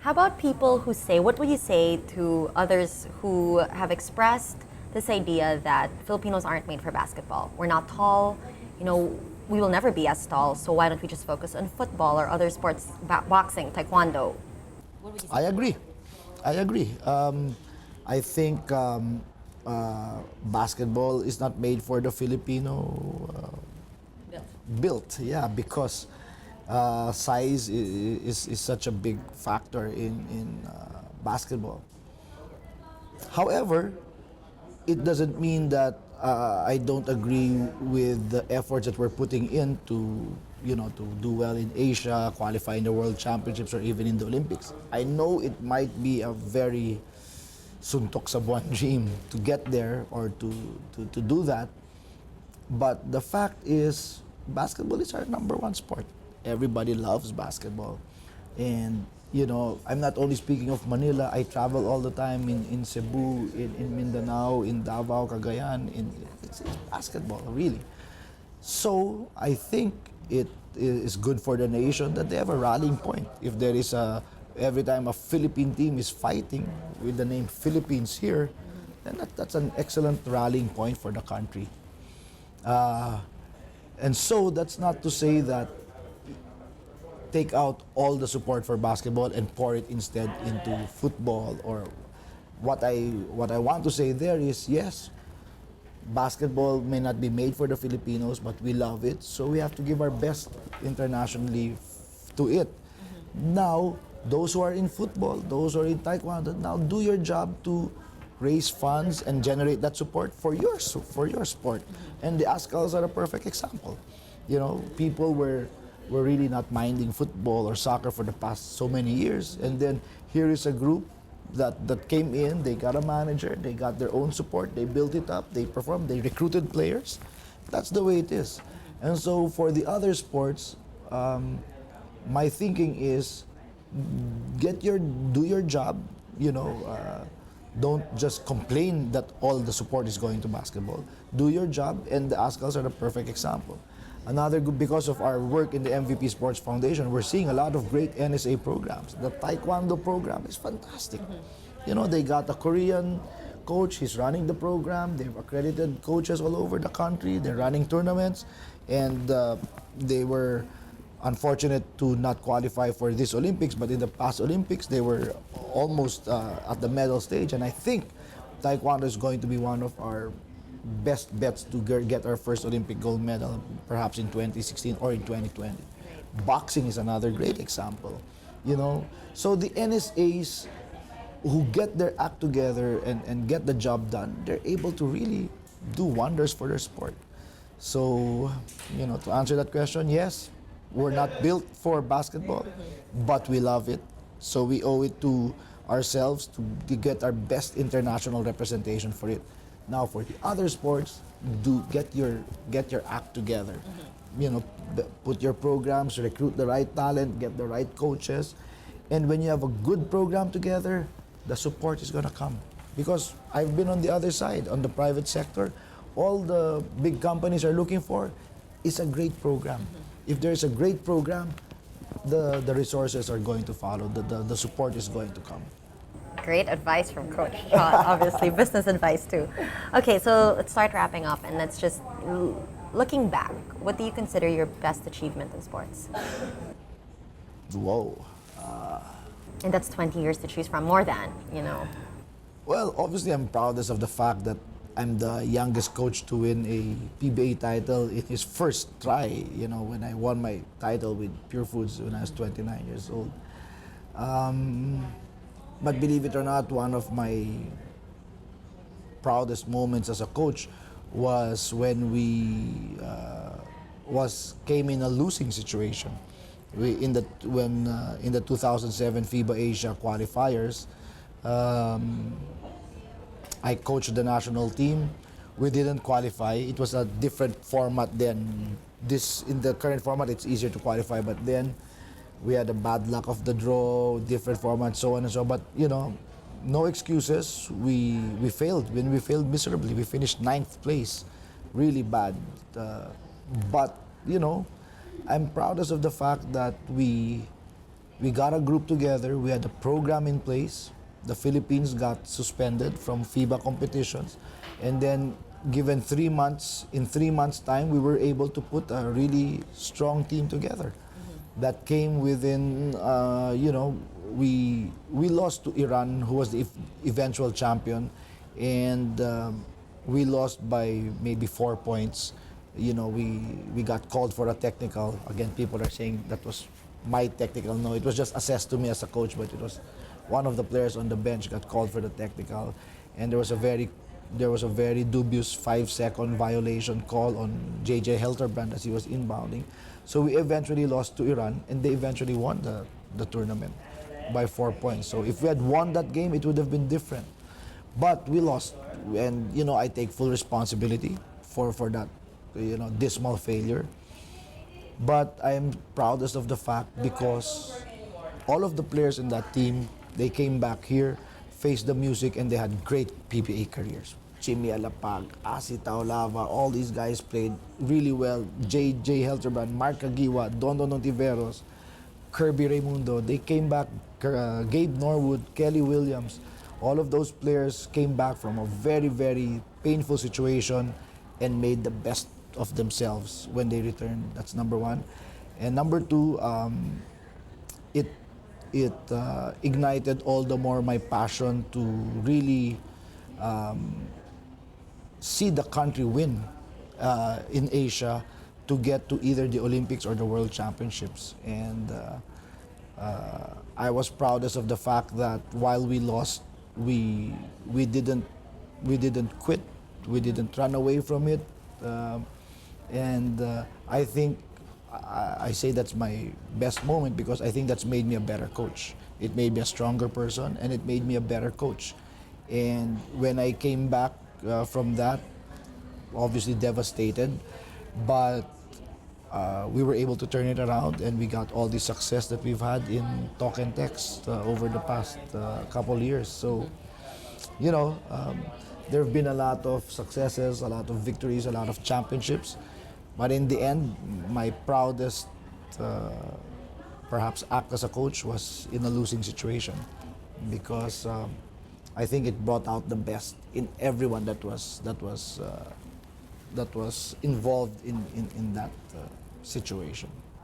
How about people who say, what would you say to others who have expressed this idea that Filipinos aren't made for basketball? We're not tall, you know, we will never be as tall, so why don't we just focus on football or other sports, boxing, taekwondo? What would you say? I agree. I agree. I think basketball is not made for the Filipino built. Yeah, because size is such a big factor in basketball. However, it doesn't mean that I don't agree with the efforts that we're putting in to do well in Asia, qualify in the World Championships, or even in the Olympics. I know it might be a very suntok sa buwan dream to get there or to do that, but the fact is, basketball is our number one sport. Everybody loves basketball. And, I'm not only speaking of Manila, I travel all the time in Cebu, in Mindanao, in Davao, Cagayan. It's basketball, really. So I think it is good for the nation that they have a rallying point. If there is every time a Philippine team is fighting with the name Philippines here, then that's an excellent rallying point for the country. And so that's not to say that take out all the support for basketball and pour it instead into football. Or what I want to say there is, yes, basketball may not be made for the Filipinos, but we love it, so we have to give our best internationally to it. Now, those who are in football, those who are in taekwondo, now do your job to raise funds and generate that support for your sport. And the Ascals are a perfect example. People were really not minding football or soccer for the past so many years, and then here is a group that came in, they got a manager, they got their own support, they built it up, they performed, they recruited players. That's the way it is. And so for the other sports, my thinking is do your job, don't just complain that all the support is going to basketball. Do your job, and the Ascals are the perfect example. Another good, because of our work in the MVP Sports Foundation, we're seeing a lot of great NSA programs. The Taekwondo program is fantastic. They got a Korean coach, he's running the program, they've accredited coaches all over the country, they're running tournaments, and they were unfortunate to not qualify for this Olympics, but in the past Olympics, they were almost at the medal stage, and I think Taekwondo is going to be one of our best bets to get our first Olympic gold medal, perhaps in 2016 or in 2020. Boxing is another great example, So the NSAs who get their act together and get the job done, they're able to really do wonders for their sport. So, to answer that question, yes, we're not built for basketball, but we love it. So we owe it to ourselves to get our best international representation for it. Now, for the other sports, get your act together. Put your programs, recruit the right talent, get the right coaches, and when you have a good program together, the support is going to come. Because I've been on the other side, on the private sector, all the big companies are looking for is a great program. If there's a great program, the resources are going to follow, the support is going to come. Great advice from Coach Chot, obviously, business advice too. Okay, so let's start wrapping up, and let's just, looking back, what do you consider your best achievement in sports? Whoa. And that's 20 years to choose from, more than, Well, obviously I'm proudest of the fact that I'm the youngest coach to win a PBA title in his first try, when I won my title with Pure Foods when I was 29 years old. But believe it or not, one of my proudest moments as a coach was when we came in a losing situation. In the 2007 FIBA Asia qualifiers, I coached the national team. We didn't qualify. It was a different format then. In the current format, it's easier to qualify, but then we had the bad luck of the draw, different format, so on and so on. But, no excuses. We failed. When we failed miserably, we finished 9th place. Really bad. But, I'm proudest of the fact that we We got a group together. We had a program in place. The Philippines got suspended from FIBA competitions, and then given 3 months, in 3 months' time, we were able to put a really strong team together. That came within, we lost to Iran, who was the eventual champion, and we lost by maybe 4 points. We got called for a technical. Again, people are saying that was my technical. No, it was just assessed to me as a coach, but it was one of the players on the bench got called for the technical, and there was a very dubious 5-second violation call on JJ Helterbrand as he was inbounding. So we eventually lost to Iran, and they eventually won the tournament by 4 points. So if we had won that game, it would have been different. But we lost, and I take full responsibility for that dismal failure. But I am proudest of the fact because all of the players in that team, they came back here, faced the music, and they had great PBA careers. Jimmy Alapag, Asi Taulava, all these guys played really well. J.J. Helterbrand, Mark Aguiwa, Don Ontiveros, Kirby Raimundo, they came back, Gabe Norwood, Kelly Williams, all of those players came back from a very, very painful situation and made the best of themselves when they returned. That's number one. And number two, it ignited all the more my passion to really see the country win in Asia to get to either the Olympics or the World Championships. And I was proudest of the fact that while we lost, we didn't quit, we didn't run away from it, and I think I say that's my best moment because I think that's made me a better coach. It made me a stronger person, and it made me a better coach. And when I came back from that, obviously devastated, but we were able to turn it around, and we got all the success that we've had in talk and text over the past couple years. So, there have been a lot of successes, a lot of victories, a lot of championships, but in the end, my proudest, perhaps, act as a coach was in a losing situation, because I think it brought out the best in everyone that was involved in that situation.